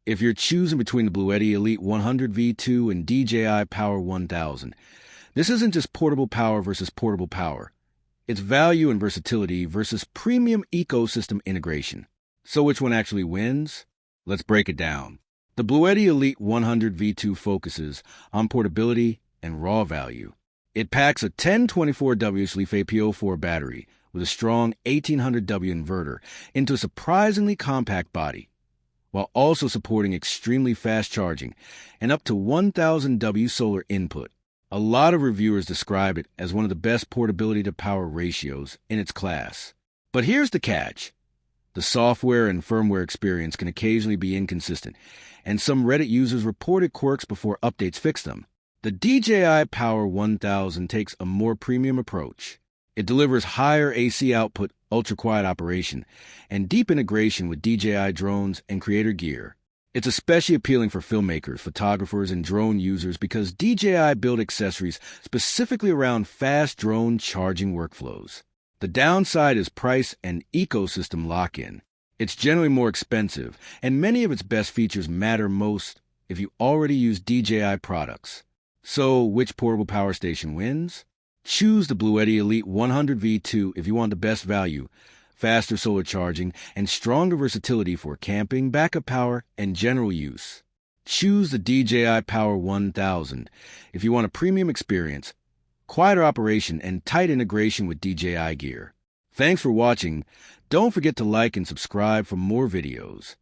If you're choosing between the Bluetti Elite 100 V2 and DJI Power 1000, this isn't just portable power versus portable power. It's value and versatility versus premium ecosystem integration. So which one actually wins? Let's break it down. The Bluetti Elite 100 V2 focuses on portability and raw value. It packs a 1024W Sleep APO4 battery with a strong 1800W inverter into a surprisingly compact body, while also supporting extremely fast charging and up to 1000W solar input. A lot of reviewers describe it as one of the best portability-to-power ratios in its class. But here's the catch. The software and firmware experience can occasionally be inconsistent, and some Reddit users reported quirks before updates fixed them. The DJI Power 1000 takes a more premium approach. It delivers higher AC output, ultra-quiet operation, and deep integration with DJI drones and creator gear. It's especially appealing for filmmakers, photographers, and drone users because DJI built accessories specifically around fast drone charging workflows. The downside is price and ecosystem lock-in. It's generally more expensive, and many of its best features matter most if you already use DJI products. So, which portable power station wins? Choose the Bluetti Elite 100 V2 if you want the best value, faster solar charging, and stronger versatility for camping, backup power, and general use. Choose the DJI Power 1000 if you want a premium experience, quieter operation, and tight integration with DJI gear. Thanks for watching. Don't forget to like and subscribe for more videos.